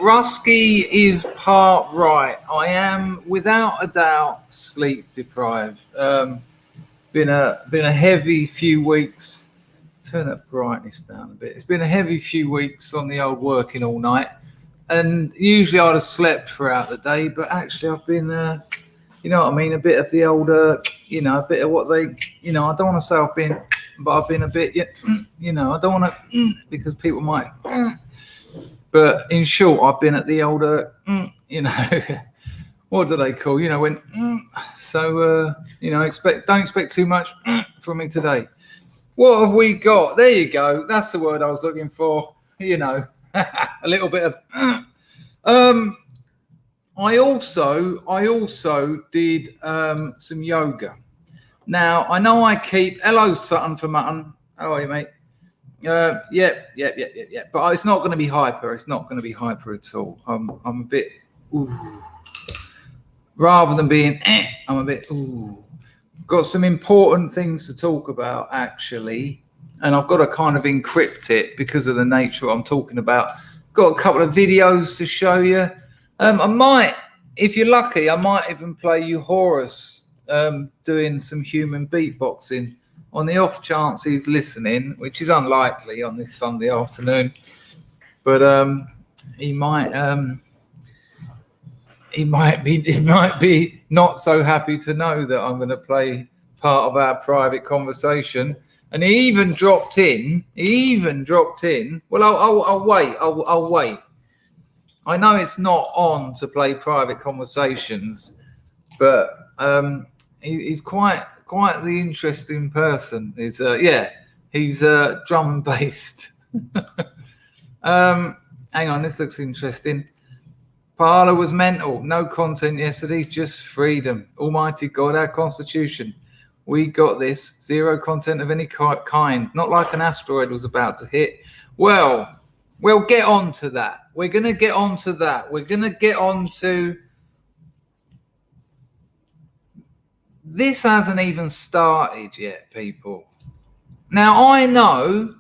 Rusky is part right. I am without a doubt sleep deprived. It's been a heavy few weeks. Turn that brightness down a bit. It's been a heavy few weeks on the old working all night, and usually I'd have slept throughout the day, but actually I've been, you know what I mean, a bit of the old, you know, a bit of what they, you know, I don't want to say I've been, but I've been a bit, you know, I don't want to, because people might. But in short, I've been at the older, you know, what do they call, you know, when, so, you know, don't expect too much from me today. What have we got? There you go. That's the word I was looking for, you know, a little bit of, I also did some yoga. Now, I know I keep, hello, Sutton for Mutton. How are you, mate? Yeah. But it's not going to be hyper. It's not going to be hyper at all. I'm a bit, rather than being, I'm a bit, Got some important things to talk about, actually. And I've got to kind of encrypt it because of the nature of what I'm talking about. Got a couple of videos to show you. I might, if you're lucky, I might even play you Horus doing some human beatboxing. On the off chance he's listening, which is unlikely on this Sunday afternoon, but he might be not so happy to know that I'm going to play part of our private conversation. And he even dropped in. Well, I'll wait. I'll wait. I know it's not on to play private conversations, but he's quite the interesting person. He's drum and based. Hang on, this looks interesting. Parler was mental. No content yesterday, just freedom. Almighty God, our constitution. We got this. Zero content of any kind. Not like an asteroid was about to hit. Well, we'll get on to that. We're going to get on to that. We're going to get on to... This hasn't even started yet, people. Now, I know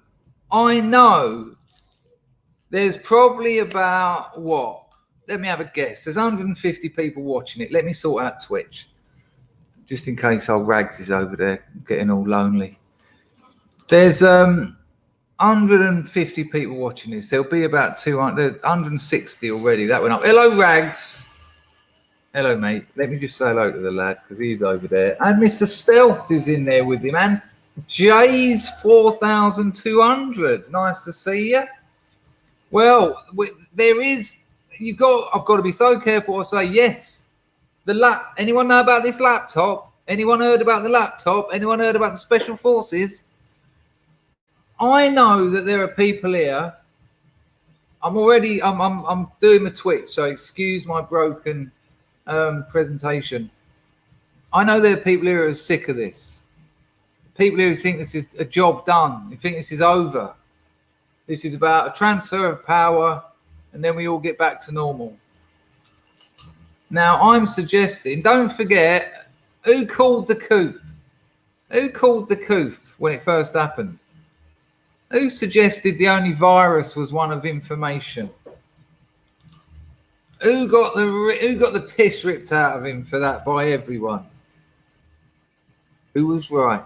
there's probably about, what? Let me have a guess. There's 150 people watching it. Let me sort out Twitch. Just in case old Rags is over there getting all lonely. There's 150 people watching this. There'll be about 160 already. That went up. Hello, Rags. Hello, mate. Let me just say hello to the lad because he's over there. And Mr. Stealth is in there with him. And Jay's 4,200. Nice to see you. Well, there is... I've got to be so careful I say yes. Anyone know about this laptop? Anyone heard about the laptop? Anyone heard about the Special Forces? I know that there are people here. I'm doing my Twitch, so excuse my broken presentation. I know there are people here who are sick of this. People who think this is a job done, who think this is over. This is about a transfer of power, and then we all get back to normal. Now, I'm suggesting, don't forget, who called the coof? Who called the coof when it first happened? Who suggested the only virus was one of information? Who got the piss ripped out of him for that by everyone? Who was right?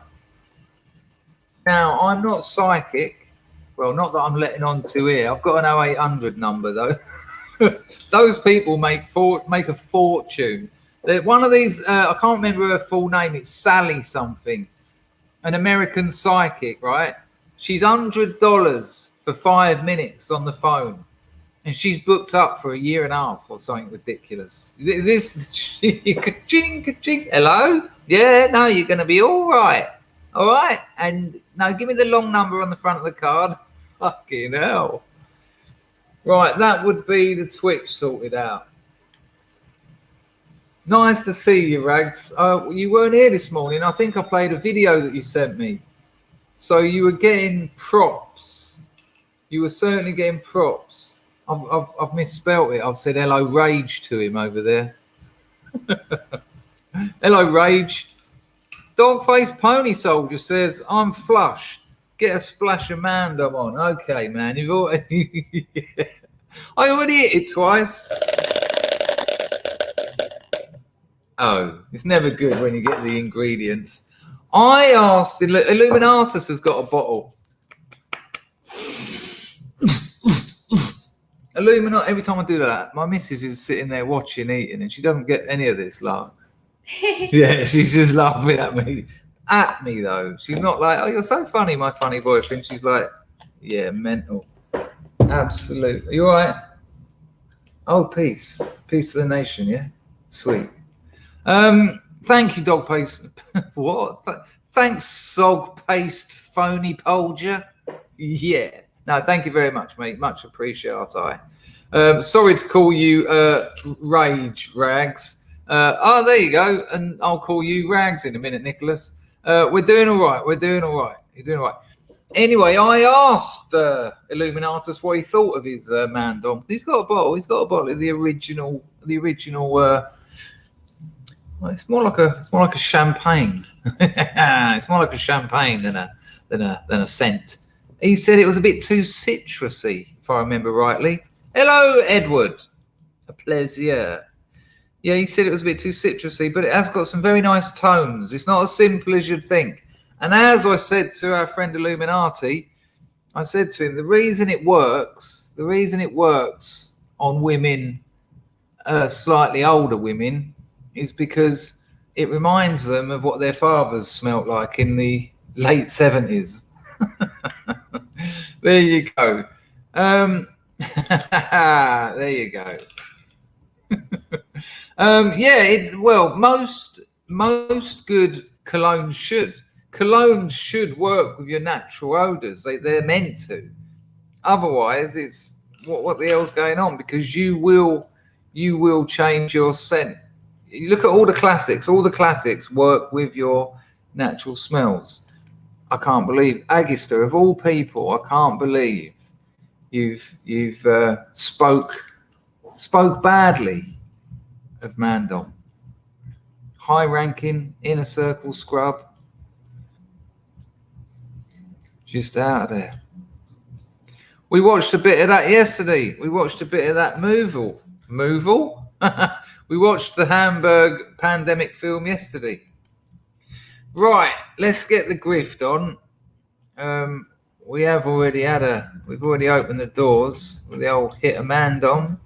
Now, I'm not psychic. Well, not that I'm letting on to here. I've got an 0800 number, though. Those people make a fortune. One of these, I can't remember her full name. It's Sally something, an American psychic, right? She's $100 for 5 minutes on the phone, and she's booked up for a year and a half or something ridiculous. Hello? Yeah, no, you're going to be all right. All right. And now give me the long number on the front of the card. Fucking hell. Right, that would be the Twitch sorted out. Nice to see you, Rags. You weren't here this morning. I think I played a video that you sent me. So you were getting props. You were certainly getting props. I've misspelt it. I've said hello rage to him over there. Hello rage. Dog-faced pony soldier says, I'm flush. Get a splash of Mandom on. Okay, man. You've already... I already hit it twice. Oh, it's never good when you get the ingredients. I asked, Illuminatus has got a bottle. Illuminati, every time I do that, my missus is sitting there watching, eating, and she doesn't get any of this lark. Yeah, she's just laughing at me. At me, though. She's not like, oh, you're so funny, my funny boyfriend. She's like, yeah, mental. Absolutely. You all right? Oh, peace. Peace to the nation, yeah? Sweet. Thank you, dog paste. What? Thanks, sog paste phony polger. Yeah. No, thank you very much, mate. Much appreciate I. Sorry to call you Rage Rags. There you go. And I'll call you Rags in a minute, Nicholas. We're doing all right. We're doing all right. You're doing all right. Anyway, I asked Illuminatus what he thought of his Mandom. He's got a bottle. He's got a bottle of the original. Well, it's more like a champagne. It's more like a champagne than a scent. He said it was a bit too citrusy, if I remember rightly. Hello, Edward. A pleasure. Yeah, he said it was a bit too citrusy, but it has got some very nice tones. It's not as simple as you'd think. And as I said to our friend Illuminati, I said to him, the reason it works on women, slightly older women, is because it reminds them of what their fathers smelt like in the late 70s. There you go. There you go. Most good colognes should work with your natural odors. They're meant to. Otherwise, it's what the hell's going on? Because you will change your scent. You look at all the classics. All the classics work with your natural smells. I can't believe Agister, of all people, I can't believe you've spoke badly of Mandom. High-ranking inner circle scrub, just out of there. We watched a bit of that yesterday. We watched a bit of that Moval. We watched the Hamburg pandemic film yesterday. Right, let's get the grift on. We've already opened the doors with the old hit a Mandom,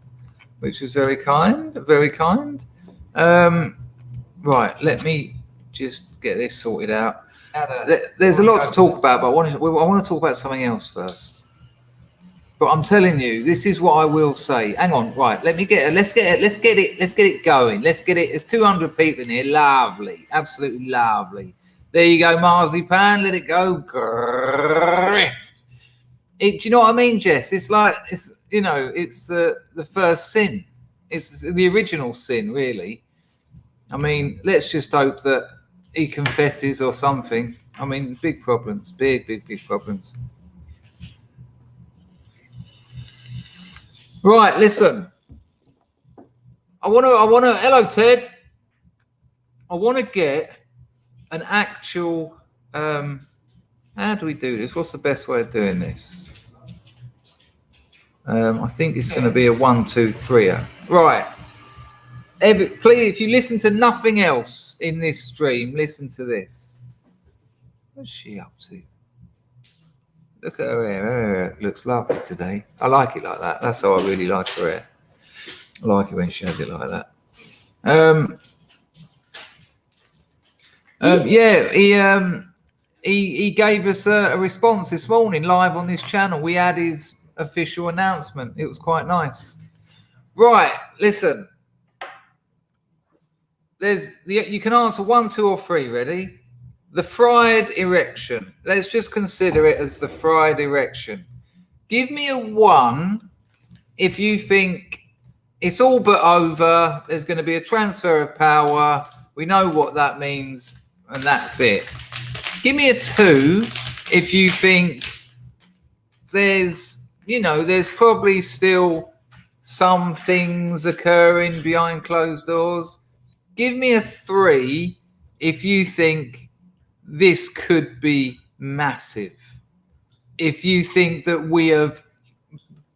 which was very kind, very kind. Right, let me just get this sorted out. There's a lot to talk about, but I want to talk about something else first. But I'm telling you, this is what I will say. Hang on, right? Let's get it going. Let's get it. There's 200 people in here. Lovely, absolutely lovely. There you go, Marzipan. Let it go. Grift. Do you know what I mean, Jess? It's like it's the first sin. It's the original sin, really. I mean, let's just hope that he confesses or something. I mean, big problems, big problems. Right, listen. I want to. Hello, Ted. I want to get an actual. How do we do this? What's the best way of doing this? I think it's going to be a 1, 2, 3. Right. Please, if you listen to nothing else in this stream, listen to this. What's she up to? Look at her hair. Her hair looks lovely today. I like it like that. That's how I really like her hair. I like it when she has it like that. He gave us a response this morning live on this channel. We had his official announcement. It was quite nice. Right, listen. You can answer 1, 2, or 3. Ready? The fried erection. Let's just consider it as the fried erection. Give me a 1 if you think It's all but over. There's going to be a transfer of power. We know what that means, and that's it. Give me a 2 if you think there's probably still some things occurring behind closed doors. Give me a 3 if you think this could be massive. If you think that we have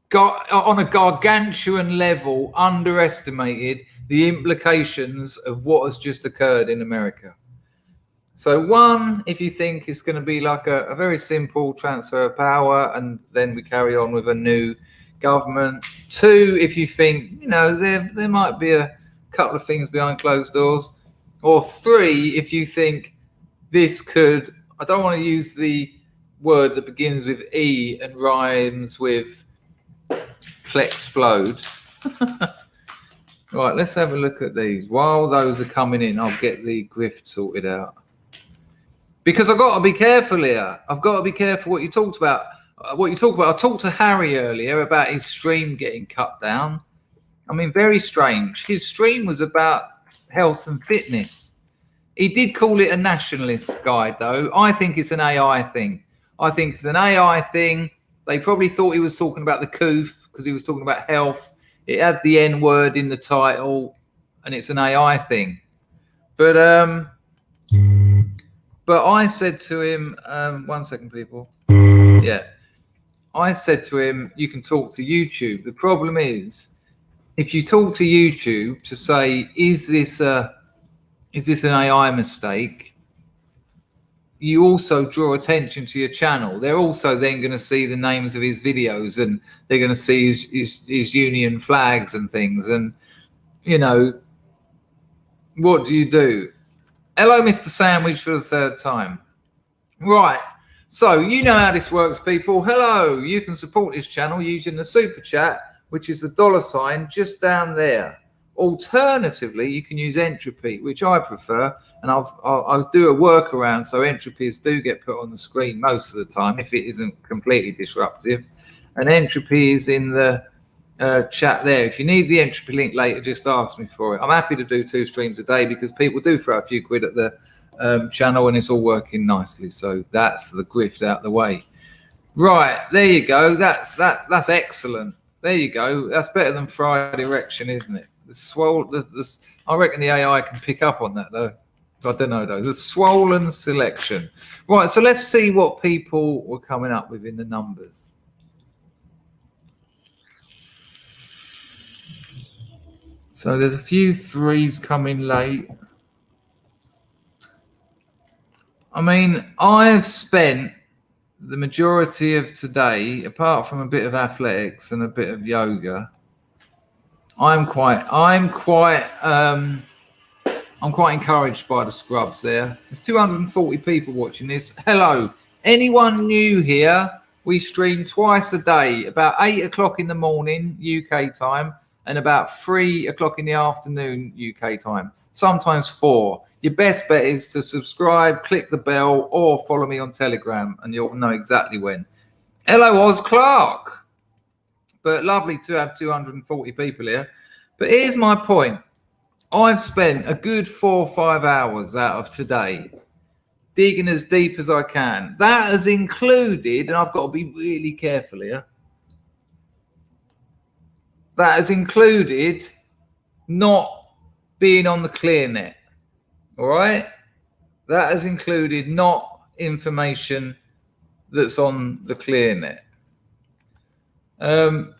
got, on a gargantuan level, underestimated the implications of what has just occurred in America. So 1, if you think it's going to be like a very simple transfer of power and then we carry on with a new government. 2, if you think, there might be a couple of things behind closed doors. Or 3, if you think this could, I don't want to use the word that begins with E and rhymes with plexplode. Right, let's have a look at these. While those are coming in, I'll get the grift sorted out. Because I've got to be careful here. I've got to be careful what you talked about. I talked to Harry earlier about his stream getting cut down. I mean, very strange. His stream was about health and fitness. He did call it a nationalist guide, though. I think it's an AI thing. They probably thought he was talking about the coof because he was talking about health. It had the N word in the title, and it's an AI thing. But I said to him, 1 second, people. Yeah. I said to him, you can talk to YouTube. The problem is, if you talk to YouTube to say, is this an AI mistake? You also draw attention to your channel. They're also then going to see the names of his videos and they're going to see his union flags and things. And, what do you do? Hello, Mr. Sandwich, for the 3rd time. Right. So you know how this works, people. Hello. You can support this channel using the super chat, which is the $ just down there. Alternatively, you can use entropy, which I prefer, and I'll do a workaround so entropies do get put on the screen most of the time if it isn't completely disruptive. And entropy is in the chat there. If you need the entropy link later, just ask me for it. I'm happy to do 2 streams a day because people do throw a few quid at the channel and it's all working nicely. So that's the grift out the way. Right, there you go. That's excellent. There you go. That's better than fried erection, isn't it? I reckon the AI can pick up on that, though. I don't know, though. The swollen selection. Right, so let's see what people were coming up with in the numbers. So there's a few 3s coming late. I mean, I've spent the majority of today, apart from a bit of athletics and a bit of yoga, I'm quite encouraged by the scrubs there. There's 240 people watching this. Hello. Anyone new here? We stream twice a day, about 8 o'clock in the morning, UK time, and about 3 o'clock in the afternoon, UK time. Sometimes 4. Your best bet is to subscribe, click the bell, or follow me on Telegram, and you'll know exactly when. Hello, Oz Clark. But lovely to have 240 people here. But here's my point. I've spent a good 4 or 5 hours out of today digging as deep as I can. That has included, and I've got to be really careful here, that has included not being on the clear net. All right? That has included not information that's on the clear net.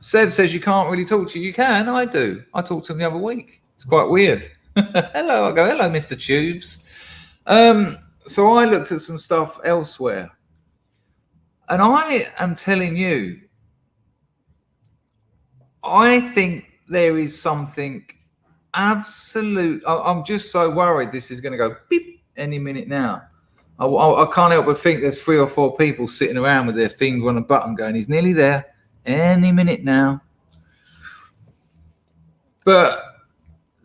Sev says you can't really talk to you. You can. I do. I talked to him the other week. It's quite weird. Hello. I go, hello, Mr. Tubes. So I looked at some stuff elsewhere. And I am telling you, I think there is something absolute. I'm just so worried this is going to go beep any minute now. I can't help but think there's 3 or 4 people sitting around with their finger on a button going, he's nearly there. Any minute now. But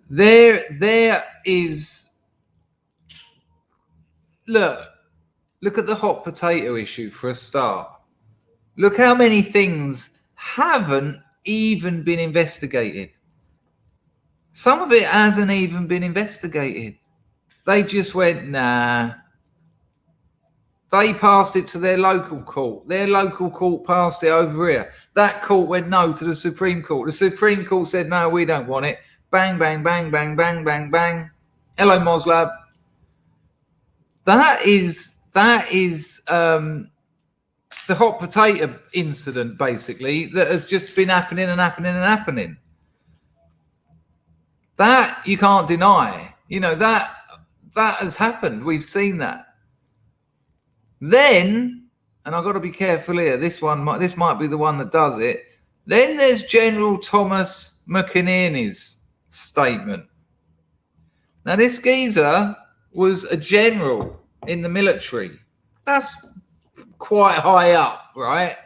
there is, look at the hot potato issue for a start. Look how many things haven't even been investigated. Some of it hasn't even been investigated. They just went, nah. They passed it to their local court. Their local court passed it over here. That court went no to the Supreme Court. The Supreme Court said, no, we don't want it. Bang, bang, bang, bang, bang, bang, bang. Hello, Moslab. That is the hot potato incident, basically, that has just been happening and happening and happening. That you can't deny. You know, that has happened. We've seen that. Then, and I've got to be careful here, this might be the one that does it. Then there's General Thomas McInerney's statement. Now, this geezer was a general in the military. That's quite high up, right?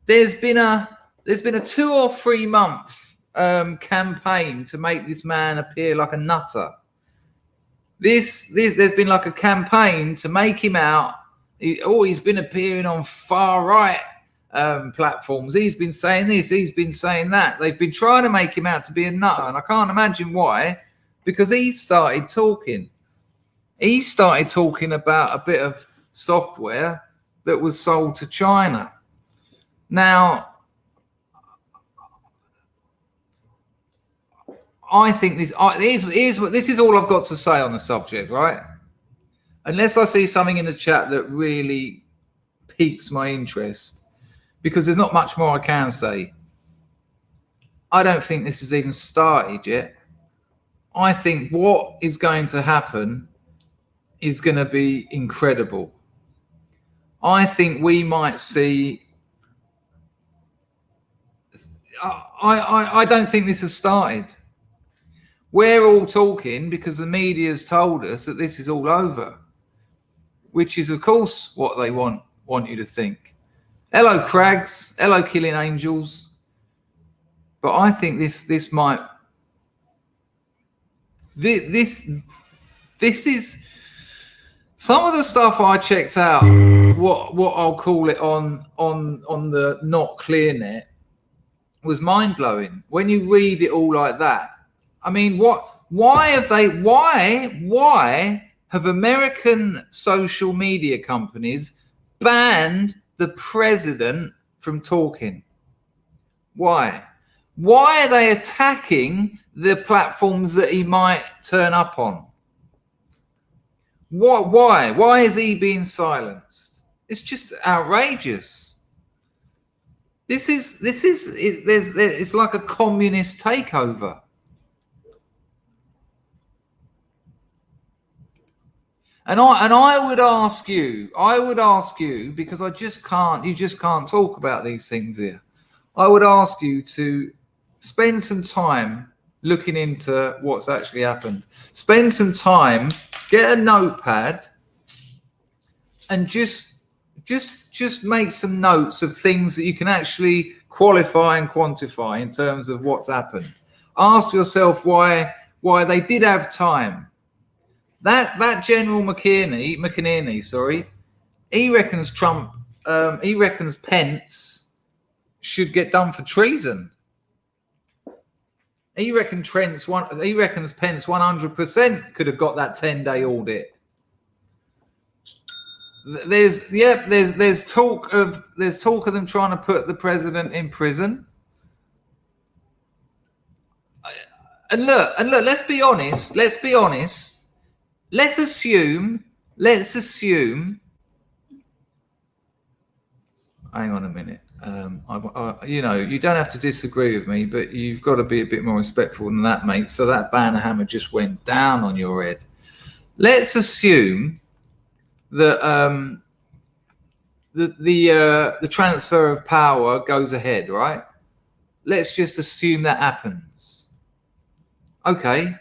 There's been a 2 or 3 month campaign to make this man appear like a nutter. There's been like a campaign to make him out. He's been appearing on far right platforms. He's been saying this, he's been saying that. They've been trying to make him out to be a nutter, and I can't imagine why, because he started talking. He started talking about a bit of software that was sold to China. Now, I think this is all I've got to say on the subject, right? Unless I see something in the chat that really piques my interest, because there's not much more I can say. I don't think this has even started yet. I think what is going to happen is going to be incredible. I think we might see. I don't think this has started. We're all talking because the media's told us that this is all over, which is, of course, what they want you to think. Hello, Crags. Hello, Killing Angels. But I think this might. This is some of the stuff I checked out. What I'll call it on the not clear net was mind blowing. When you read it all like that, I mean, why have American social media companies banned the president from talking? Why? Why are they attacking the platforms that he might turn up on? Why? Why is he being silenced? It's just outrageous. It's like a communist takeover. And I would ask you, because you just can't talk about these things here. I would ask you to spend some time looking into what's actually happened. Spend some time, get a notepad, and just make some notes of things that you can actually qualify and quantify in terms of what's happened. Ask yourself why they did have time. That General McInerney, he reckons he reckons Pence should get done for treason. He reckons Pence 100% could have got that 10-day audit. There's talk of them trying to put the president in prison. And look, let's be honest. Let's assume. Hang on a minute. You don't have to disagree with me, but you've got to be a bit more respectful than that, mate. So that banner hammer just went down on your head. Let's assume that the transfer of power goes ahead, right? Let's just assume that happens. Okay.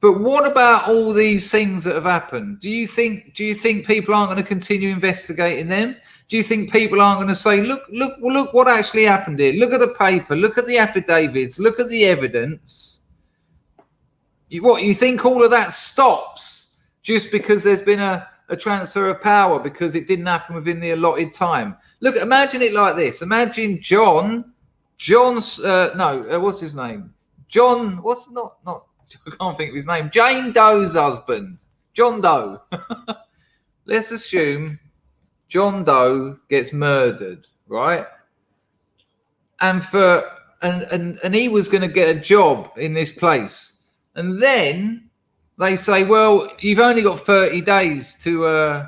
But what about all these things that have happened? Do you think people aren't going to continue investigating them? Do you think people aren't going to say, look what actually happened here? Look at the paper, look at the affidavits, look at the evidence. You think all of that stops just because there's been a transfer of power because it didn't happen within the allotted time? Look, imagine it like this. Imagine what's his name? John, I can't think of his name. Jane Doe's husband, John Doe. Let's assume John Doe gets murdered, right? And and he was going to get a job in this place. And then they say, well, you've only got 30 days to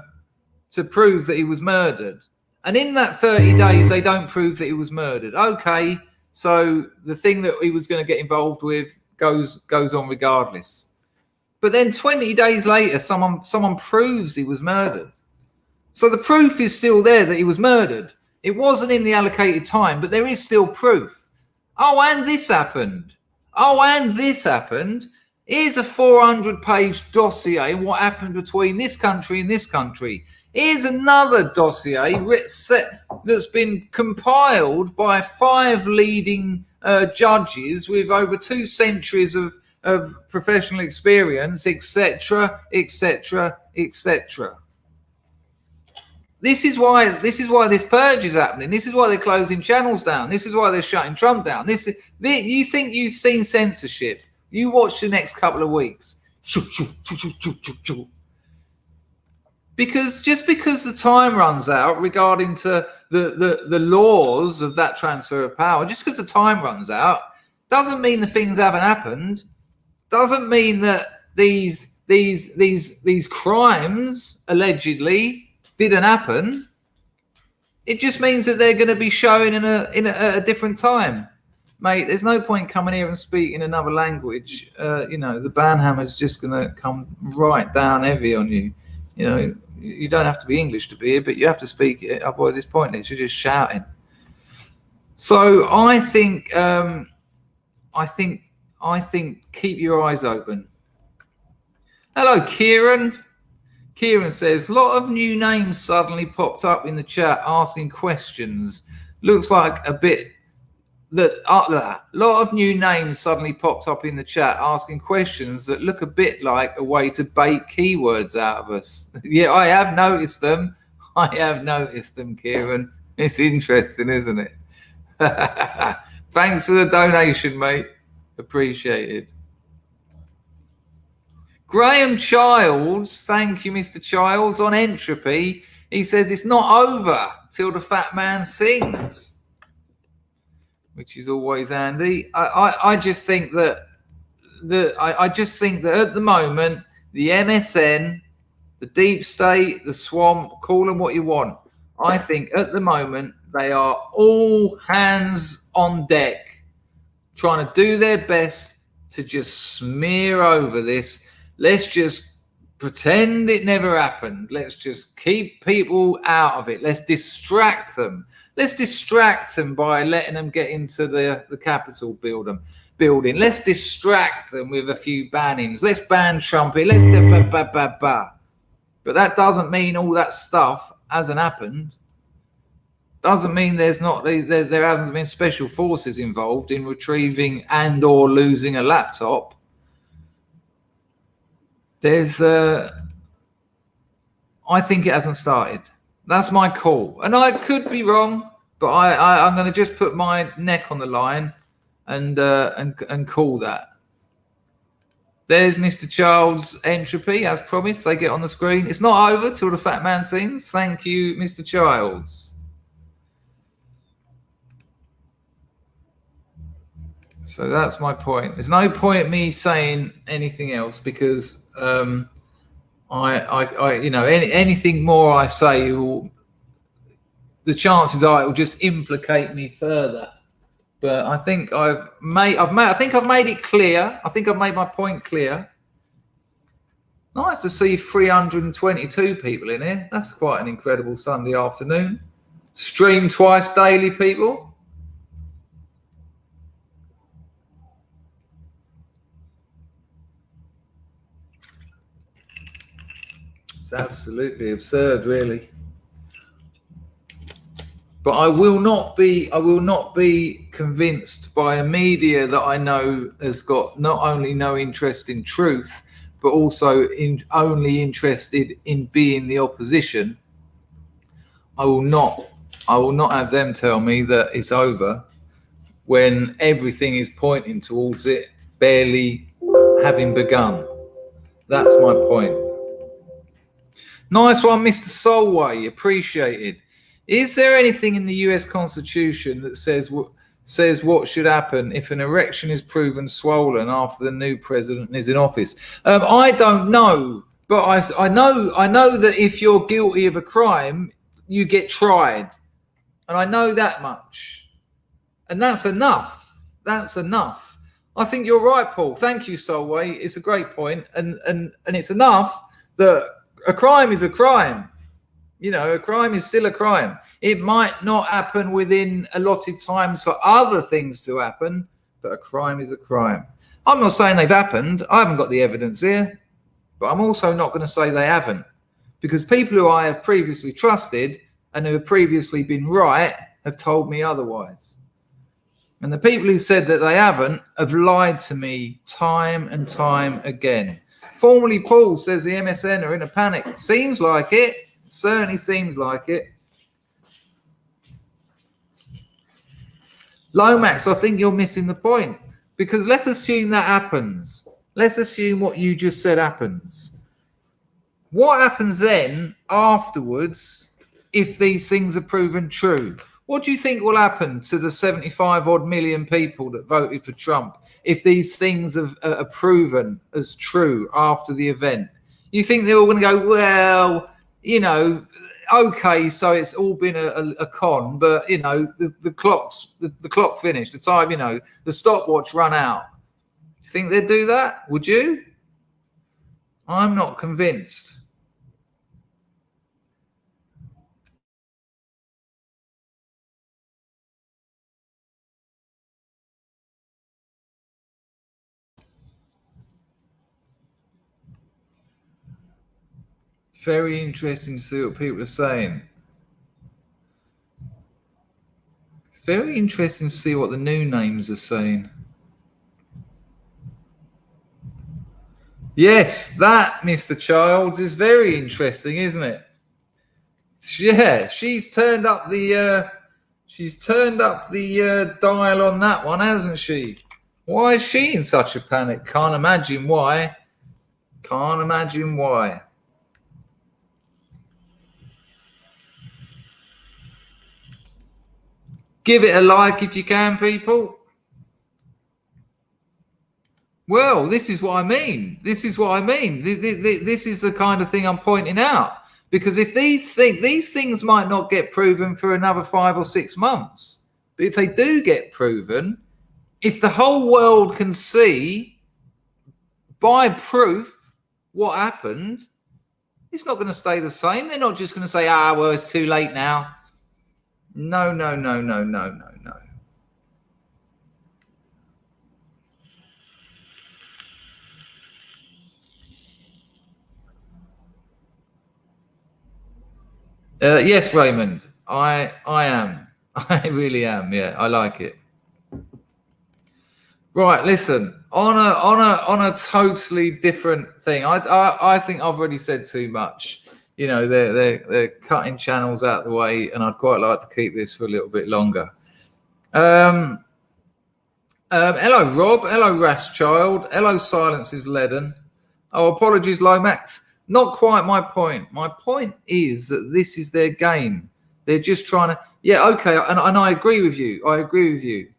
prove that he was murdered. And in that 30 days, they don't prove that he was murdered. Okay, so the thing that he was going to get involved with goes on regardless. But then 20 days later, someone proves he was murdered. So the proof is still there that he was murdered. It wasn't in the allocated time, but there is still proof. Oh, and this happened. Oh, and this happened. Here's a 400-page dossier, what happened between this country and this country. Here's another dossier that's been compiled by 5 leading judges with over 2 centuries of professional experience, etc., etc., etc. This is why this purge is happening. This is why they're closing channels down. This is why they're shutting Trump down. You think you've seen censorship? You watch the next couple of weeks. Because just because the time runs out regarding to the laws of that transfer of power, just because the time runs out, doesn't mean the things haven't happened. Doesn't mean that these crimes allegedly didn't happen. It just means that they're going to be showing in a different time, mate. There's no point coming here and speaking another language. The ban hammer's just going to come right down heavy on you. You don't have to be English to be here, but you have to speak it. Otherwise, it's pointless. You're just shouting. So I think keep your eyes open. Hello, Kieran. Kieran says, a lot of new names suddenly popped up in the chat asking questions. Looks like a bit a lot of new names suddenly popped up in the chat asking questions that look a bit like a way to bait keywords out of us. Yeah, I have noticed them. Kieran. It's interesting, isn't it? Thanks for the donation, mate. Appreciated. Graham Childs, thank you, Mr. Childs, on entropy. He says it's not over till the fat man sings, which is always handy. I just think that at the moment, the MSN, the deep state, the swamp, call them what you want. I think at the moment they are all hands on deck, trying to do their best to just smear over this. Let's just pretend it never happened. Let's just keep people out of it. Let's distract them. Let's distract them by letting them get into the Capitol building. Let's distract them with a few bannings. Let's ban Trump. Let's do But that doesn't mean all that stuff hasn't happened. Doesn't mean there hasn't been special forces involved in retrieving and or losing a laptop. I think it hasn't started. That's my call. And I could be wrong, but I'm going to just put my neck on the line and call that. There's Mr. Childs' entropy, as promised. They get on the screen. It's not over till the fat man sings. Thank you, Mr. Childs. So that's my point. There's no point me saying anything else because anything more I say the chances are it will just implicate me further. But I think I've made it clear. I think I've made my point clear. Nice to see 322 people in here. That's quite an incredible Sunday afternoon. Stream twice daily, people. It's absolutely absurd, really. But I will not be convinced by a media that I know has got not only no interest in truth, but also only interested in being the opposition. I will not have them tell me that it's over when everything is pointing towards it barely having begun. That's my point. Nice one, Mr. Solway. Appreciated. Is there anything in the US Constitution that says what should happen if an erection is proven swollen after the new president is in office? I don't know, but I know that if you're guilty of a crime, you get tried, and I know that much, and that's enough. That's enough. I think you're right, Paul. Thank you, Solway. It's a great point, and it's enough that a crime is a crime. You know, a crime is still a crime. It might not happen within allotted times for other things to happen, but a crime is a crime. I'm not saying they've happened. I haven't got the evidence here, but I'm also not going to say they haven't, because people who I have previously trusted and who have previously been right have told me otherwise. And the people who said that they haven't have lied to me time and time again. Formerly Paul says the MSN are in a panic. Seems like it. Certainly seems like it. Lomax, I think you're missing the point, because let's assume that happens. Let's assume what you just said happens. What happens then afterwards if these things are proven true? What do you think will happen to the 75 odd million people that voted for Trump if these things are proven as true after the event? You think they're all going to go, well, you know, okay, so it's all been a con, but, you know, the clock finished, the time, you know, the stopwatch run out. You think they'd do that? Would you? I'm not convinced. Very interesting to see what people are saying. It's very interesting to see what the new names are saying. Yes, that, Mr. Childs, is very interesting, isn't it? Yeah, she's turned up the dial on that one, hasn't she? Why is she in such a panic? Can't imagine why. Can't imagine why. Give it a like if you can, people. Well, this is what I mean. This is what I mean. This is the kind of thing I'm pointing out. Because if these things might not get proven for another 5 or 6 months, but if they do get proven, if the whole world can see by proof what happened, it's not going to stay the same. They're not just going to say, well, it's too late now. No. Yes, Raymond, I am. I really am. Yeah, I like it. Right, listen, on a totally different thing. I think I've already said too much. You know, they're cutting channels out of the way, and I'd quite like to keep this for a little bit longer. Hello, Rob. Hello, Rathschild. Hello, Silence is Leaden. Oh, apologies, Lomax. Not quite my point. My point is that this is their game. They're just trying to... Yeah, okay, and I agree with you. I agree with you.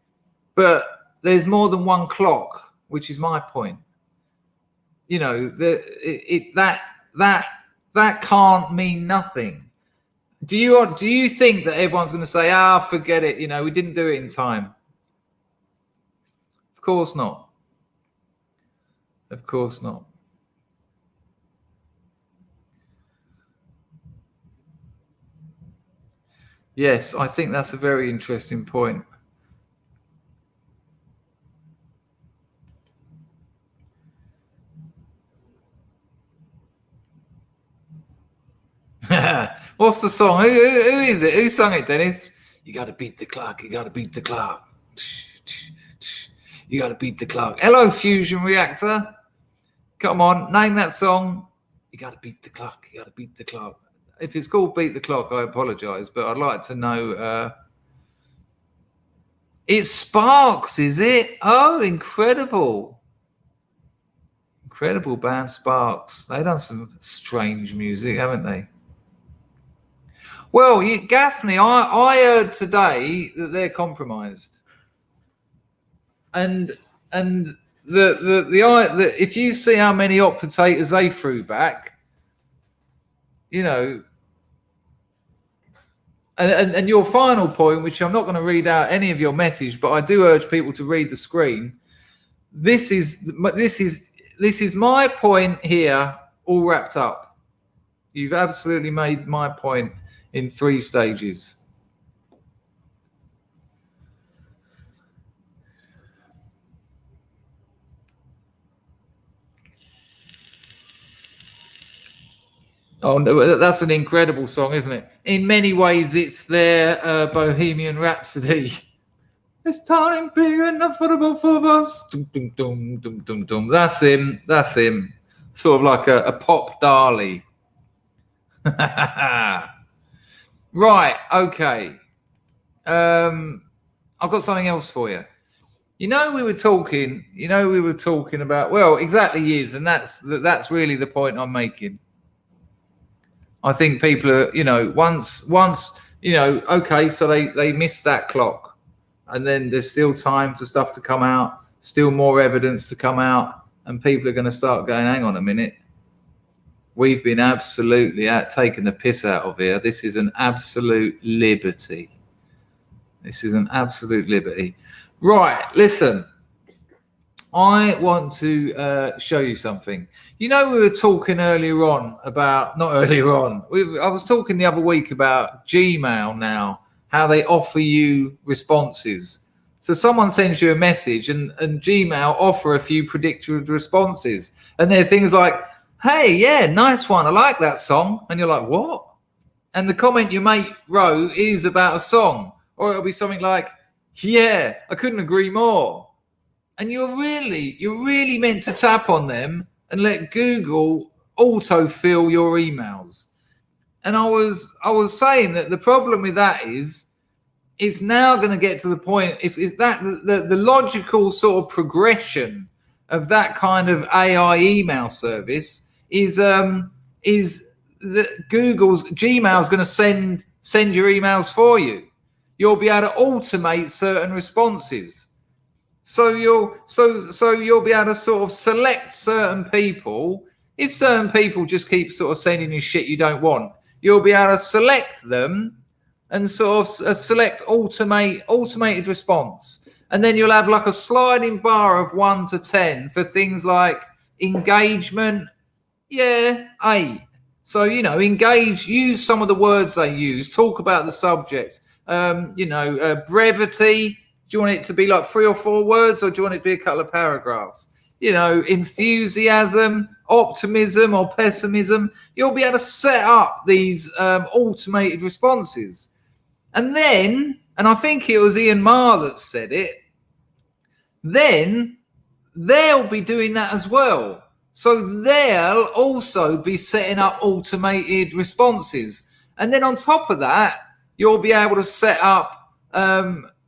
But there's more than one clock, which is my point. You know, that can't mean nothing. Do you think that everyone's going to say, forget it, you know, we didn't do it in time? Of course not. Of course not. Yes, I think that's a very interesting point. What's the song? Who is it? Who sung it, Dennis? You got to beat the clock. You got to beat the clock. You got to beat the clock. Hello, Fusion Reactor. Come on, name that song. You got to beat the clock. You got to beat the clock. If it's called Beat the Clock, I apologise, but I'd like to know. It's Sparks, is it? Oh, incredible. Incredible band, Sparks. They've done some strange music, haven't they? Well, Gaffney, I heard today that they're compromised, and the if you see how many hot potatoes they threw back, you know, and your final point, which I'm not going to read out any of your message, but I do urge people to read the screen. This is my point here, all wrapped up. You've absolutely made my point in 3 stages. Oh, no, that's an incredible song, isn't it? In many ways, it's their Bohemian Rhapsody. It's time big enough for the both of us. Dum, dum, dum, dum, dum, dum. That's him. That's him. Sort of like a pop Dali. Right. Okay. I've got something else for you. We were talking about, well, exactly is, and that's really the point I'm making. I think people are, once, okay, so they missed that clock, and then there's still time for stuff to come out, still more evidence to come out, and people are going to start going, hang on a minute, we've been absolutely taking the piss out of here. This is an absolute liberty. Right, listen, I want to show you something. We were talking earlier on about, not earlier on, I was talking the other week about Gmail now, how they offer you responses. So someone sends you a message and Gmail offer a few predicted responses. And they're things like, hey, yeah, nice one. I like that song. And you're like, what? And the comment your mate wrote is about a song. Or it'll be something like, yeah, I couldn't agree more. And you're really meant to tap on them and let Google autofill your emails. And I was saying that the problem with that is it's now going to get to the point is that the logical sort of progression of that kind of AI email service is that Gmail's going to send your emails for you. You'll be able to automate certain responses. So you'll be able to sort of select certain people. If certain people just keep sort of sending you shit you don't want, you'll be able to select them and sort of select automated response. And then you'll have like a sliding bar of 1 to 10 for things like engagement. Yeah, 8. So, engage, use some of the words they use, talk about the subject, brevity. Do you want it to be like 3 or 4 words, or do you want it to be a couple of paragraphs? Enthusiasm, optimism, or pessimism. You'll be able to set up these automated responses. And then, and I think it was Ian Maher that said it, then they'll be doing that as well. So they'll also be setting up automated responses. And then on top of that, you'll be able to set up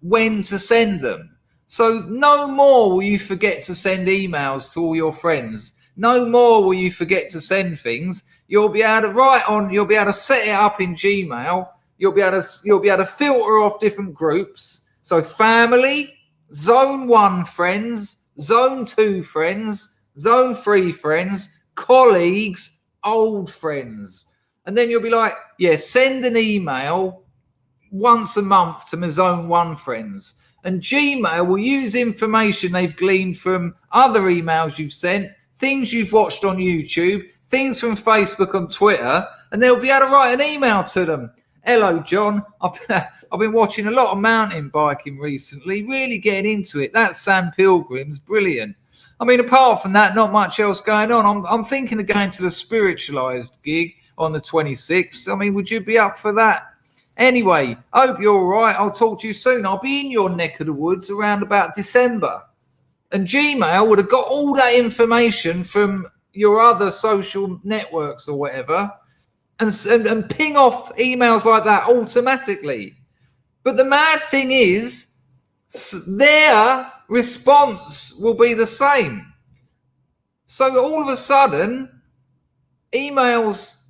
when to send them. So no more will you forget to send emails to all your friends. No more will you forget to send things. You'll be able to you'll be able to set it up in Gmail. You'll be able to filter off different groups. So family, zone 1 friends, zone 2 friends, zone 3 friends, colleagues, old friends. And then you'll be like, yeah, send an email once a month to my zone 1 friends. And Gmail will use information they've gleaned from other emails you've sent, things you've watched on YouTube, things from Facebook and Twitter, and they'll be able to write an email to them. Hello, John. I've been watching a lot of mountain biking recently, really getting into it. That Sam Pilgrim's brilliant. I mean, apart from that, not much else going on. I'm thinking of going to the Spiritualized gig on the 26th. I mean, would you be up for that? Anyway, hope you're all right. I'll talk to you soon. I'll be in your neck of the woods around about December. And Gmail would have got all that information from your other social networks or whatever and ping off emails like that automatically. But the mad thing is, their response will be the same. So all of a sudden, email's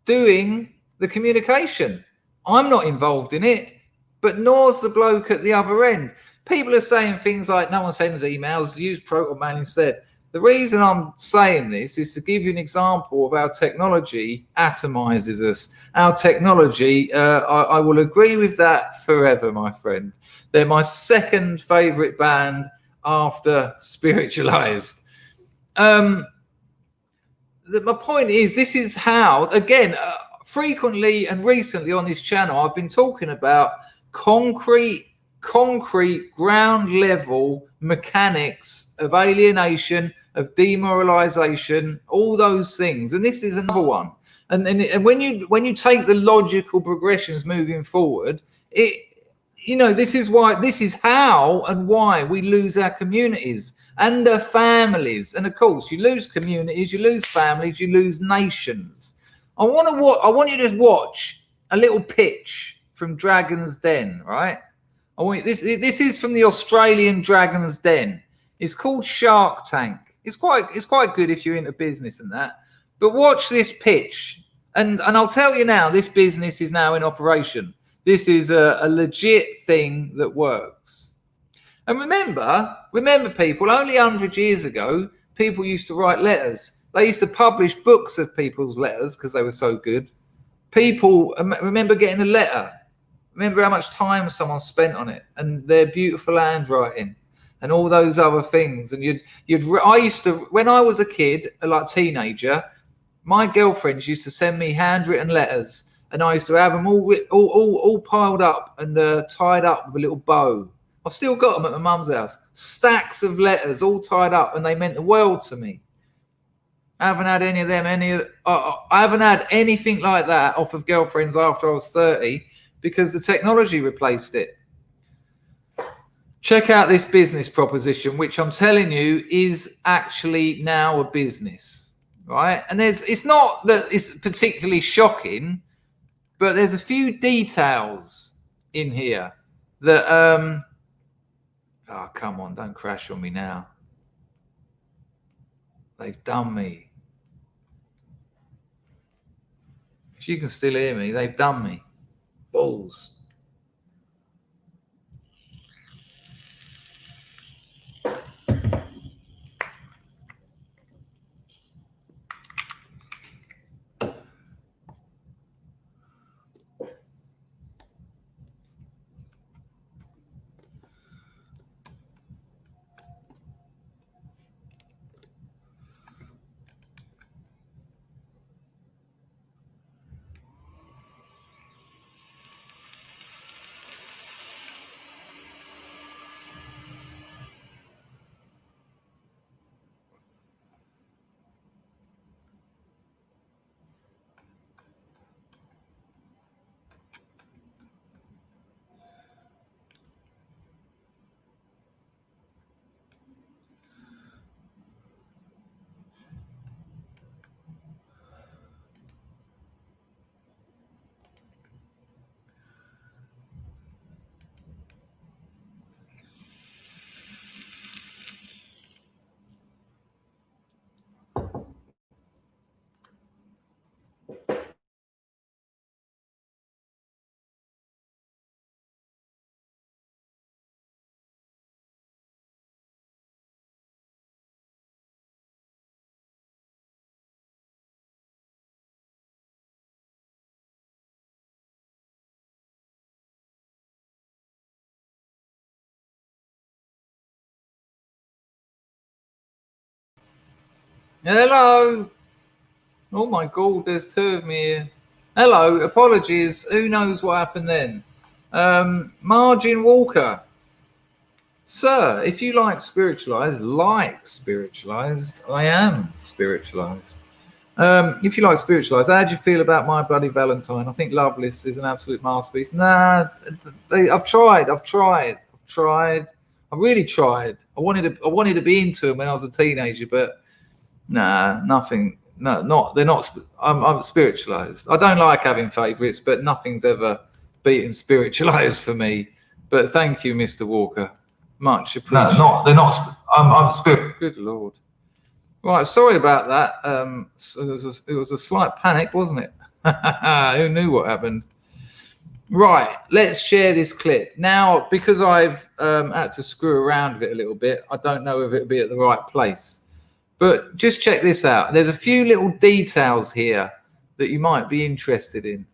doing the communication. I'm not involved in it, but nor's the bloke at the other end. People are saying things like, no one sends emails, use Proton instead. The reason I'm saying this is to give you an example of how technology atomizes us. Our technology, I will agree with that forever, my friend. They're my second favorite band after Spiritualized. My point is, this is how, again, frequently and recently on this channel, I've been talking about concrete ground level mechanics of alienation, of demoralization, all those things. And this is another one. And when you take the logical progressions moving forward, this is how and why we lose our communities and our families. And of course, you lose communities, you lose families, you lose nations. I want you to watch a little pitch from Dragon's Den, right? This is from the Australian Dragon's Den. It's called Shark Tank. It's quite good if you're into business and that. But watch this pitch, and I'll tell you now, this business is now in operation. This is a legit thing that works. And remember, people, only 100 years ago, people used to write letters. They used to publish books of people's letters because they were so good. People remember getting a letter. Remember how much time someone spent on it and their beautiful handwriting and all those other things. And I used to, when I was a kid, like teenager, my girlfriends used to send me handwritten letters, and I used to have them all piled up and tied up with a little bow. I've still got them at my mum's house. Stacks of letters all tied up, and they meant the world to me. I haven't had any of them. I haven't had anything like that off of girlfriends after I was 30. Because the technology replaced it. Check out this business proposition, which I'm telling you is actually now a business, right? And it's not that it's particularly shocking, but there's a few details in here that, oh, come on, don't crash on me now. They've done me. If you can still hear me, they've done me. Balls. Hello. Oh my God, there's two of me here. Hello, apologies. Who knows what happened then? Margin Walker. Sir, if you like spiritualized, I am spiritualized. If you like spiritualized, how do you feel about My Bloody Valentine? I think Loveless is an absolute masterpiece. Nah, I've tried. I really tried. I wanted to be into them when I was a teenager, but nah, nothing. No, they're not. I'm spiritualized. I don't like having favorites, but nothing's ever beaten spiritualized for me. But thank you, Mr. Walker. Much appreciated. No, they're not. I'm spirit. Good Lord. Right, sorry about that. It was a slight panic, wasn't it? Who knew what happened? Right, let's share this clip. Now, because I've had to screw around with it a little bit, I don't know if it'll be at the right place. But just check this out. There's a few little details here that you might be interested in.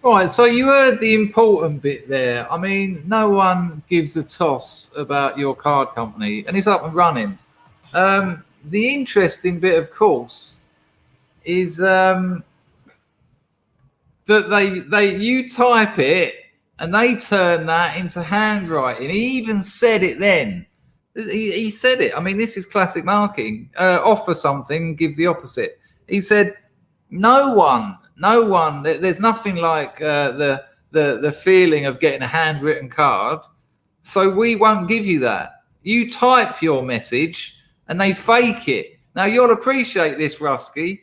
Right, so you heard the important bit there. I mean, no one gives a toss about your card company, and it's up and running. The interesting bit, of course, is that you type it and they turn that into handwriting. He even said it then. He said it. I mean, this is classic marketing. Offer something, give the opposite. He said, no one. There's nothing like the feeling of getting a handwritten card. So we won't give you that. You type your message and they fake it. Now you'll appreciate this, Rusky,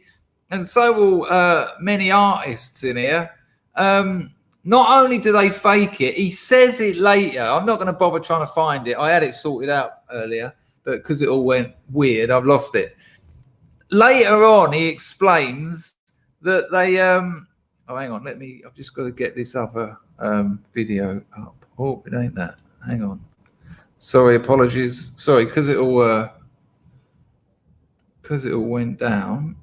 and so will many artists in here. Not only do they fake it, he says it later. I'm not going to bother trying to find it. I had it sorted out earlier, but because it all went weird, I've lost it. Later on, he explains that they oh, hang on, I've just got to get this other video up. Oh, it ain't that. Hang on. Sorry, apologies. Sorry, because it all went down.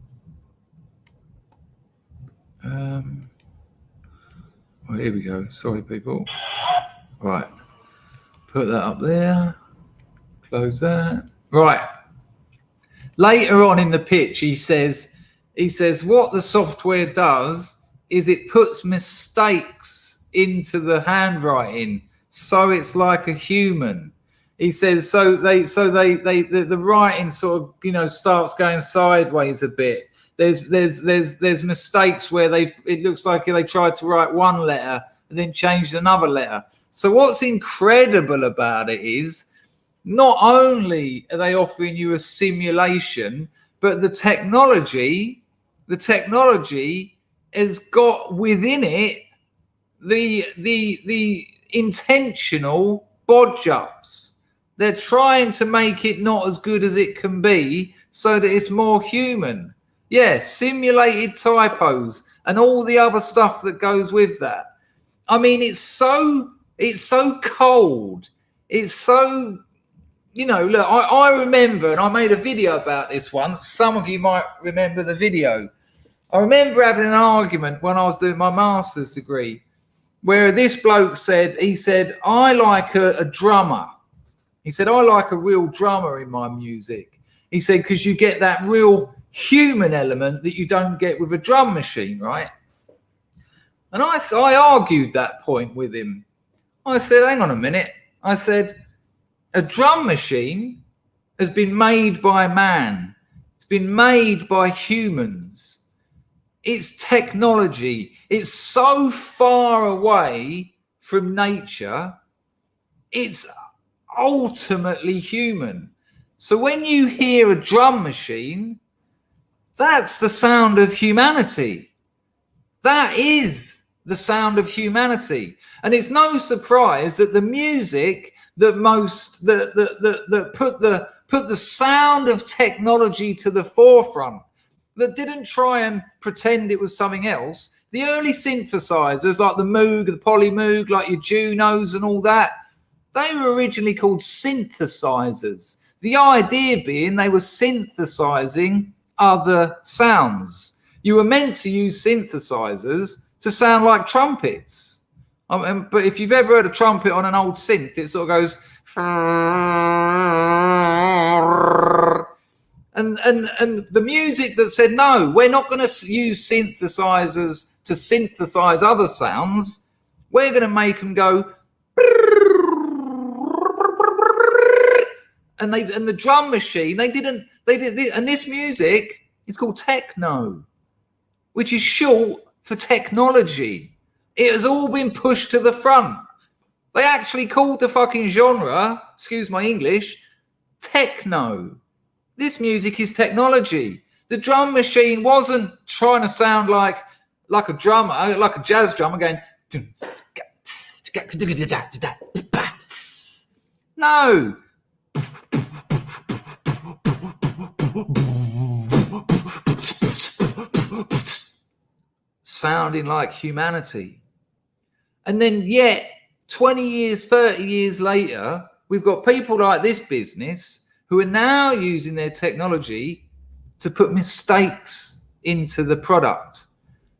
Well, here we go. Sorry, people. Right. Put that up there. Close that. Right. Later on in the pitch, he says what the software does is it puts mistakes into the handwriting, so it's like a human. He says the writing sort of, you know, starts going sideways a bit. There's mistakes where it looks like they tried to write one letter and then changed another letter. So what's incredible about it is not only are they offering you a simulation, but the technology has got within it the intentional bodge ups. They're trying to make it not as good as it can be so that it's more human. Yeah, simulated typos and all the other stuff that goes with that. I mean, it's so cold. It's so, you know, look, I remember, and I made a video about this once. Some of you might remember the video. I remember having an argument when I was doing my master's degree where this bloke said, I like a drummer. He said, I like a real drummer in my music. He said, because you get that real human element that you don't get with a drum machine, right? And I argued that point with him. I said, hang on a minute. I said, a drum machine has been made by man. It's been made by humans. It's technology. It's so far away from nature. It's ultimately human. So when you hear a drum machine, that's the sound of humanity. That is the sound of humanity. And it's no surprise that the music that put the sound of technology to the forefront, that didn't try and pretend it was something else. The early synthesizers like the Moog, the Poly Moog, like your Junos and all that, they were originally called synthesizers. The idea being they were synthesizing other sounds. You were meant to use synthesizers to sound like trumpets. But if you've ever heard a trumpet on an old synth, it sort of goes... And the music that said, no, we're not going to use synthesizers to synthesize other sounds. We're going to make them go... And the drum machine, and this music is called techno, which is short for technology. It has all been pushed to the front. They actually called the fucking genre, excuse my English, techno. This music is technology. The drum machine wasn't trying to sound like like a drummer, like a jazz drummer going. No. Sounding like humanity. And then yet 20 years, 30 years later, we've got people like this business who are now using their technology to put mistakes into the product,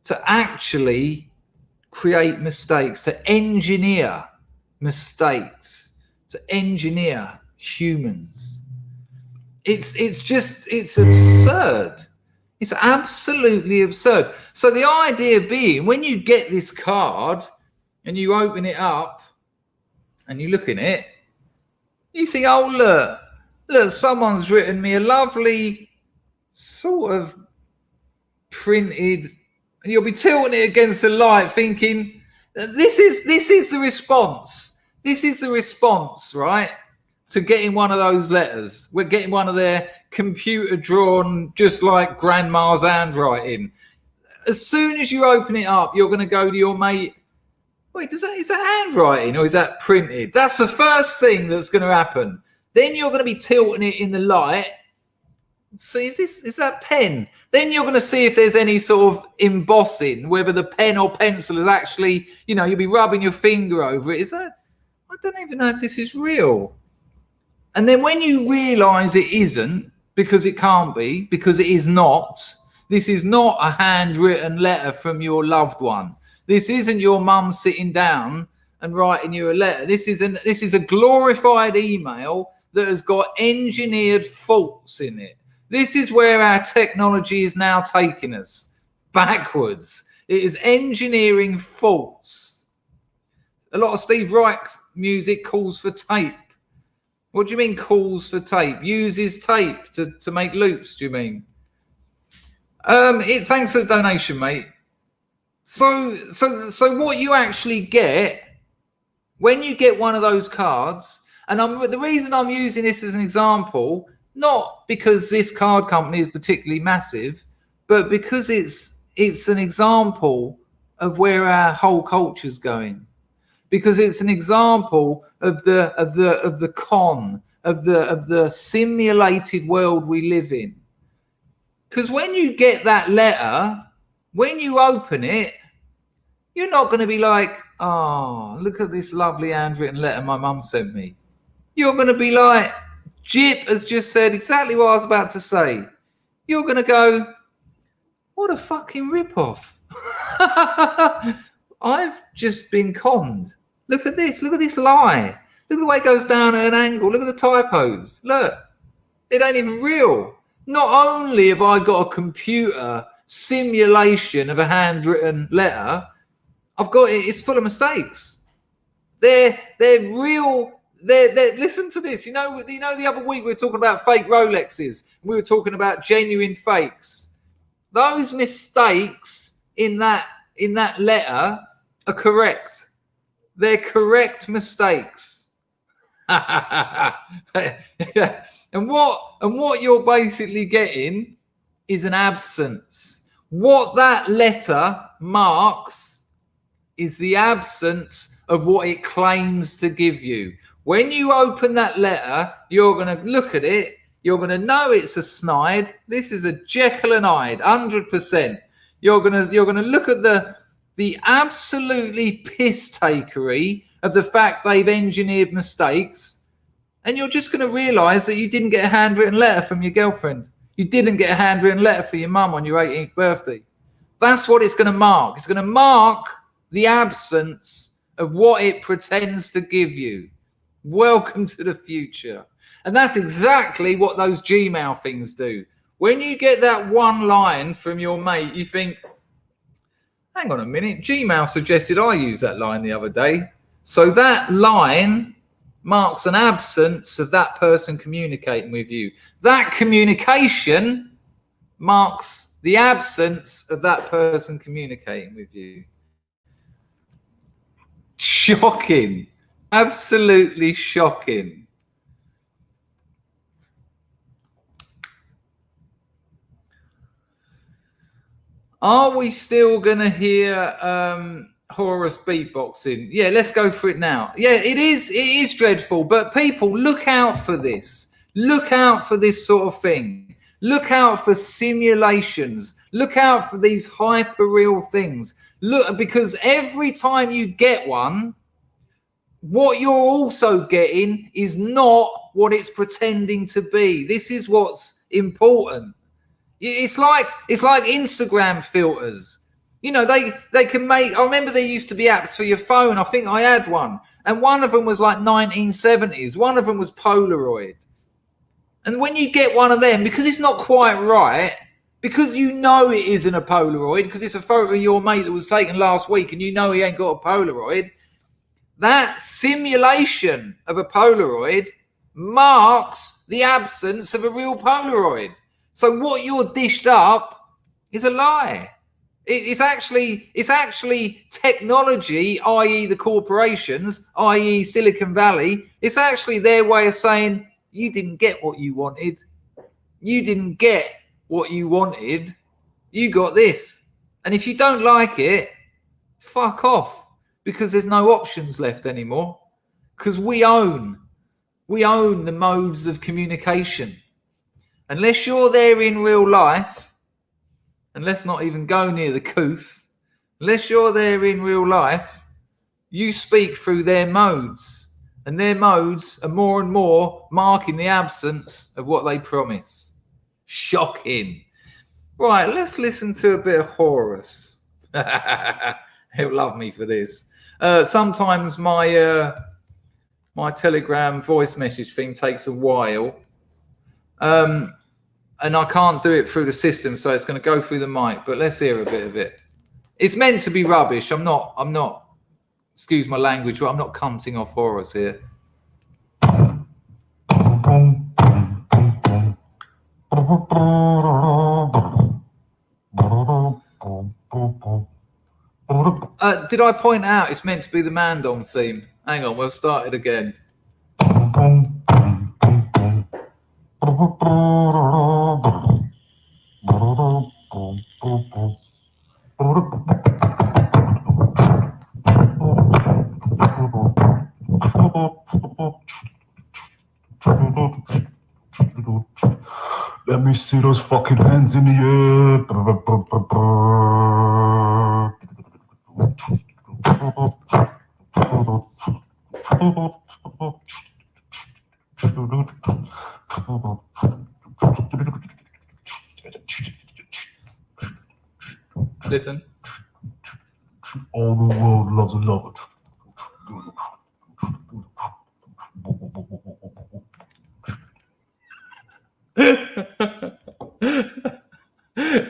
to actually create mistakes, to engineer mistakes, to engineer humans. It's absurd. It's absolutely absurd. So the idea being, when you get this card and you open it up and you look in it, you think, oh, look, someone's written me a lovely sort of printed, and you'll be tilting it against the light thinking, this is the response. This is the response, right, to getting one of those letters. We're getting one of their computer drawn, just like grandma's handwriting. As soon as you open it up, you're going to go to your mate, wait, is that handwriting or is that printed? That's the first thing that's going to happen. Then you're going to be tilting it in the light. See, is that pen? Then you're going to see if there's any sort of embossing, whether the pen or pencil is actually, you'll be rubbing your finger over it. I don't even know if this is real. And then when you realise it isn't, because it can't be, because it is not, this is not a handwritten letter from your loved one. This isn't your mum sitting down and writing you a letter. This is a glorified email that has got engineered faults in it. This is where our technology is now taking us, backwards. It is engineering faults. A lot of Steve Reich's music calls for tape. What do you mean calls for tape? Uses tape to make loops, do you mean? Thanks for the donation, mate. So what you actually get when you get one of those cards, and the reason I'm using this as an example, not because this card company is particularly massive, but because it's an example of where our whole culture's going. Because it's an example of the simulated world we live in. Because when you get that letter, when you open it, you're not going to be like, oh, look at this lovely handwritten letter my mum sent me. You're going to be like, Jip has just said exactly what I was about to say. You're going to go, what a fucking ripoff. I've just been conned. Look at this lie. Look at the way it goes down at an angle. Look at the typos. Look, it ain't even real. Not only have I got a computer simulation of a handwritten letter, I've got it's full of mistakes. They're real. They're listen to this. You know the other week we were talking about fake Rolexes. We were talking about genuine fakes. Those mistakes in that letter are correct. They're correct mistakes. And what you're basically getting is an absence. What that letter marks is the absence of what it claims to give you. When you open that letter, you're going to look at it. You're going to know it's a snide. This is a Jekyll and Hyde, 100%. You're going to look at the absolutely piss-takery of the fact they've engineered mistakes, and you're just going to realise that you didn't get a handwritten letter from your girlfriend. You didn't get a handwritten letter for your mum on your 18th birthday. That's what it's going to mark. It's going to mark the absence of what it pretends to give you. Welcome to the future. And that's exactly what those Gmail things do. When you get that one line from your mate, you think, hang on a minute, Gmail suggested I use that line the other day. So that line marks an absence of that person communicating with you. That communication marks the absence of that person communicating with you. Shocking. Absolutely shocking. Are we still going to hear Horus beatboxing? Yeah, let's go for it now. Yeah, it is dreadful, but people, look out for this. Look out for this sort of thing. Look out for simulations. Look out for these hyper-real things. Look, because every time you get one, what you're also getting is not what it's pretending to be. This is what's important. It's like Instagram filters. You know, they can make. I remember there used to be apps for your phone. I think I had one, and one of them was like 1970s. One of them was Polaroid. And when you get one of them, because it's not quite right, because you know it isn't a Polaroid, because it's a photo of your mate that was taken last week, and you know he ain't got a Polaroid. That simulation of a Polaroid marks the absence of a real Polaroid. So what you're dished up is a lie. It's actually technology, i.e. the corporations, i.e. Silicon Valley. It's actually their way of saying, you didn't get what you wanted. You didn't get what you wanted. You got this. And if you don't like it, fuck off. Because there's no options left anymore. Because we own the modes of communication. Unless you're there in real life, and let's not even go near the coof, unless you're there in real life, you speak through their modes. And their modes are more and more marking the absence of what they promise. Shocking. Right, let's listen to a bit of Horus. He'll love me for this. Sometimes my Telegram voice message thing takes a while. And I can't do it through the system, so it's going to go through the mic. But let's hear a bit of it. It's meant to be rubbish. I'm not. Excuse my language, but I'm not cunting off Horus here. Did I point out it's meant to be the Mandon theme? Hang on, we'll start it again. Let me see those fucking hands in the air. Listen. All the world loves a lover.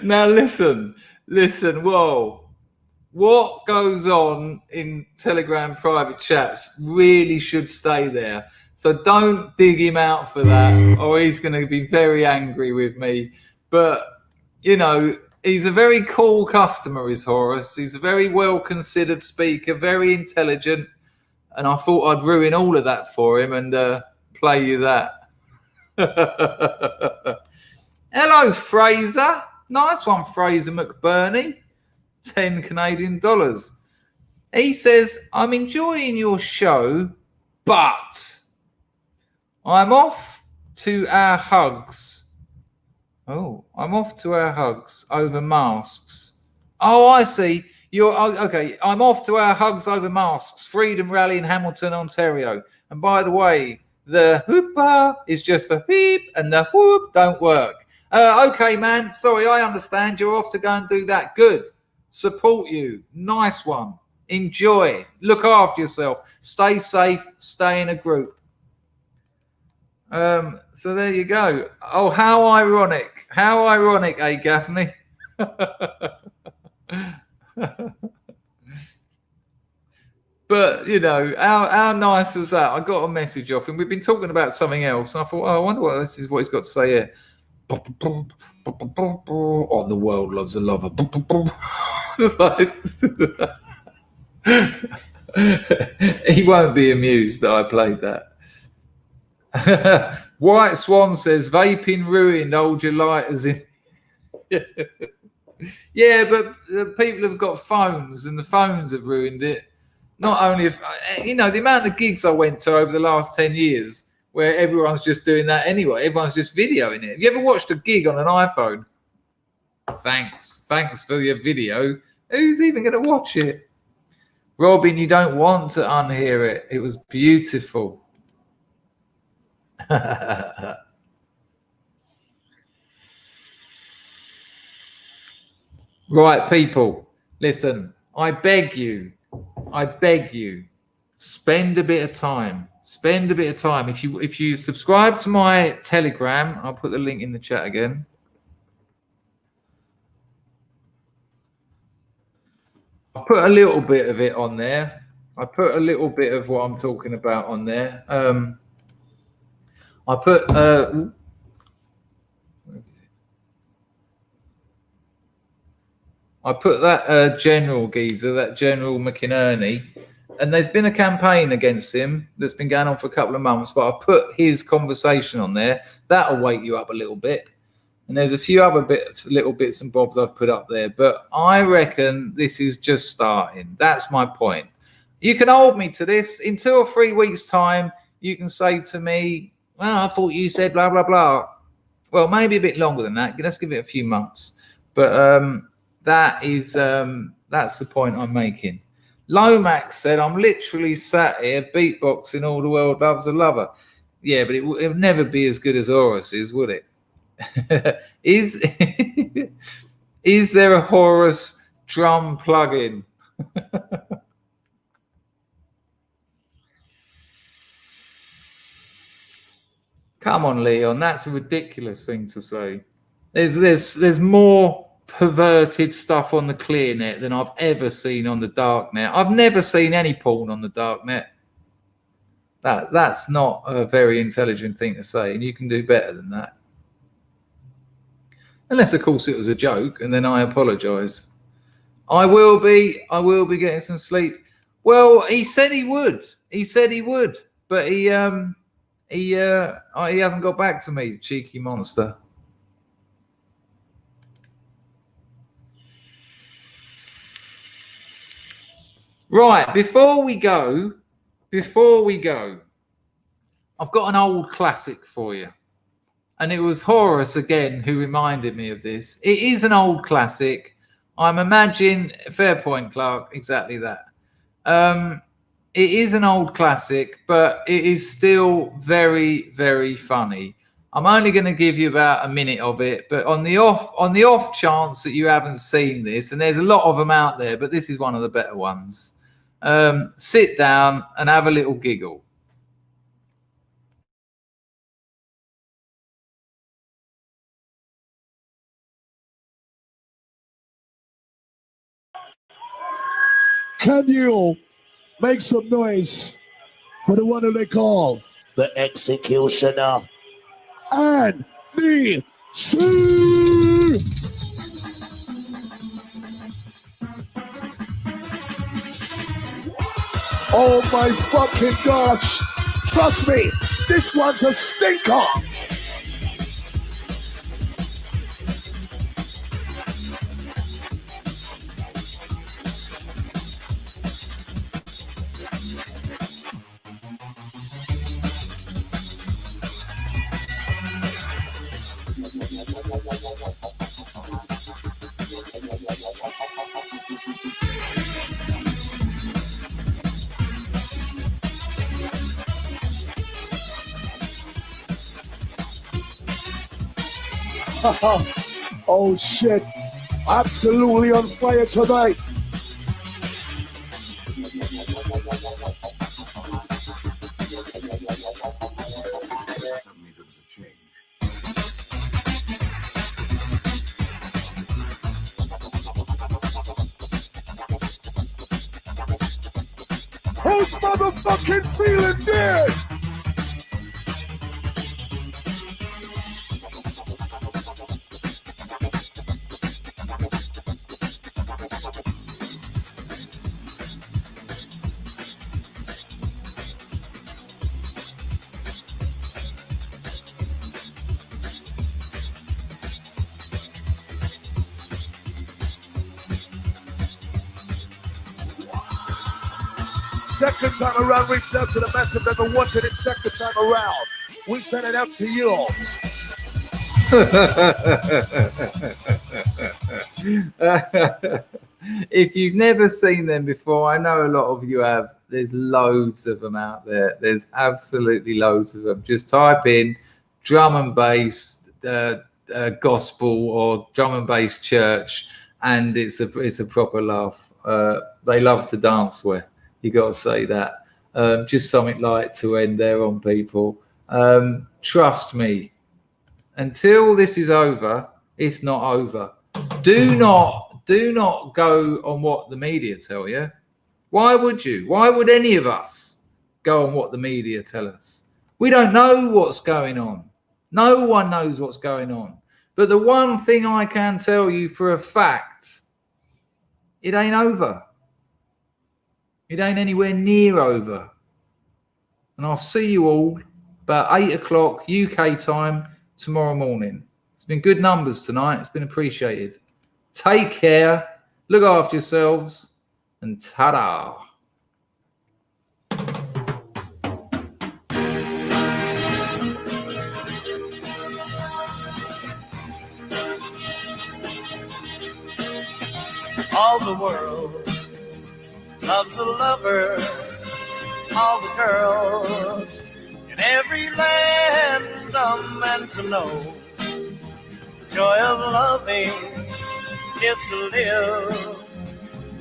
Now listen, whoa. What goes on in Telegram private chats really should stay there. So don't dig him out for that, or he's going to be very angry with me. But, you know, he's a very cool customer, is Horus. He's a very well-considered speaker, very intelligent. And I thought I'd ruin all of that for him and play you that. Hello, Fraser. Nice one, Fraser McBurney. 10 Canadian dollars. He says, I'm enjoying your show, but I'm off to our hugs. Oh, I'm off to our hugs over masks. Oh, I see. Okay. I'm off to our hugs over masks. Freedom Rally in Hamilton, Ontario. And by the way, the whoopah is just a beep and the whoop don't work. Okay, man. Sorry, I understand. You're off to go and do that. Good. Support you. Nice one. Enjoy. Look after yourself. Stay safe. Stay in a group. So there you go. Oh, how ironic. How ironic, eh, Gaffney? But, you know, how nice was that? I got a message off him. We've been talking about something else. And I thought, I wonder what this is, what he's got to say here. Oh, the world loves a lover. He won't be amused that I played that. White Swan says, vaping ruined, hold your lighters in. Yeah, but people have got phones, and the phones have ruined it. Not only if the amount of gigs I went to over the last 10 years where everyone's just doing that anyway. Everyone's just videoing it. Have you ever watched a gig on an iPhone? Thanks for your video. Who's even going to watch it? Robin, you don't want to unhear it. It was beautiful. Right, people, listen, I beg you, spend a bit of time. If you subscribe to my Telegram, I'll put the link in the chat again. I put a little bit of it on there. I put a little bit of what I'm talking about on there. I put that General geezer, that General McInerney, and there's been a campaign against him that's been going on for a couple of months, but I've put his conversation on there. That'll wake you up a little bit. And there's a few other little bits and bobs I've put up there, but I reckon this is just starting. That's my point. You can hold me to this. In 2 or 3 weeks' time, you can say to me, well, I thought you said blah, blah, blah. Well, maybe a bit longer than that. Let's give it a few months. But that's the point I'm making. Lomax said, I'm literally sat here beatboxing All the World Loves a Lover. Yeah, but it would never be as good as Horus's, would it? is there a Horus drum plugin? Come on, Leon, that's a ridiculous thing to say. There's more perverted stuff on the clear net than I've ever seen on the dark net. I've never seen any porn on the dark net. That's not a very intelligent thing to say, and you can do better than that. Unless, of course, it was a joke, and then I apologise. I will be getting some sleep. Well, he said he would. But he hasn't got back to me, cheeky monster. Right, before we go, I've got an old classic for you. And it was Horus again who reminded me of this. It is an old classic. I'm imagining, fair point, Clark, exactly that. It is an old classic, but it is still very, very funny. I'm only going to give you about a minute of it, but on the off chance that you haven't seen this, and there's a lot of them out there, but this is one of the better ones. Sit down and have a little giggle. Can you make some noise for the one who they call the executioner and me? Oh my fucking gosh! Trust me, this one's a stinker! Oh shit, absolutely on fire tonight. Who's motherfucking feeling this? second time around, reached out to the massive number one to the second time around. We send it out to you. If you've never seen them before, I know a lot of you have. There's loads of them out there. There's absolutely loads of them. Just type in drum and bass gospel or drum and bass church, and it's a proper laugh. They love to dance. Where you got to say that. Just something light to end there on, people. Trust me. Until this is over, it's not over. Do not go on what the media tell you. Why would you? Why would any of us go on what the media tell us? We don't know what's going on. No one knows what's going on. But the one thing I can tell you for a fact, it ain't over. It ain't anywhere near over. And I'll see you all about 8 o'clock UK time tomorrow morning. It's been good numbers tonight. It's been appreciated. Take care. Look after yourselves. And ta-da. All the world loves a lover. All the girls in every land are meant to know. The joy of loving is to live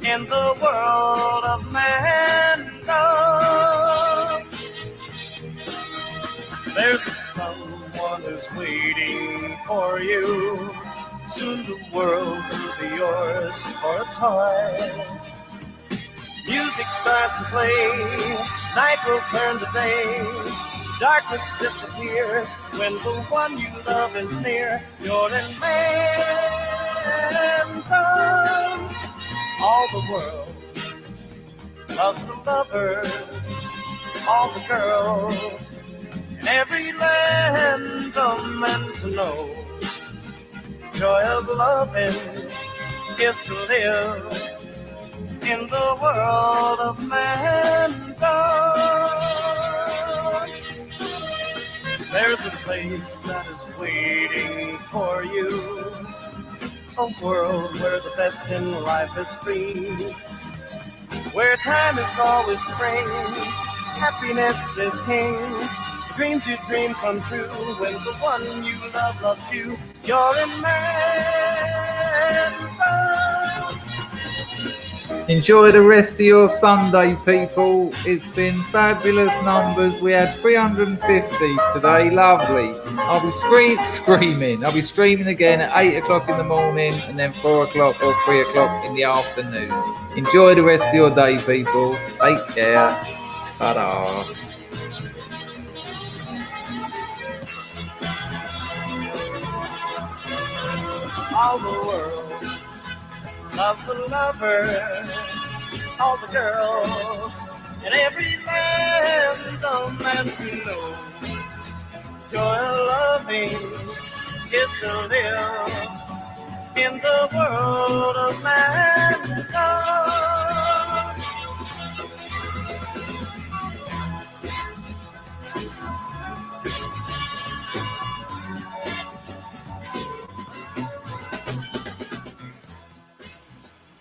in the world of man. There's someone who's waiting for you. Soon the world will be yours for a time. Music starts to play, night will turn to day. Darkness disappears when the one you love is near. You're in man. All the world loves the lovers, all the girls in every land are meant to know. Joy of loving is to live in the world of mankind. There's a place that is waiting for you. A world where the best in life is free, where time is always spring, happiness is king. The dreams you dream come true when the one you love loves you. You're in man. Enjoy the rest of your Sunday, people. It's been fabulous numbers. We had 350 today. Lovely. I'll be screaming. I'll be streaming again at 8 o'clock in the morning and then 4 o'clock or 3 o'clock in the afternoon. Enjoy the rest of your day, people. Take care. Ta-da. All the world loves a lover, all the girls in every land are meant to know. Joy of loving is to live in the world of mankind.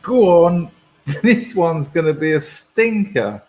Go on. This one's going to be a stinker.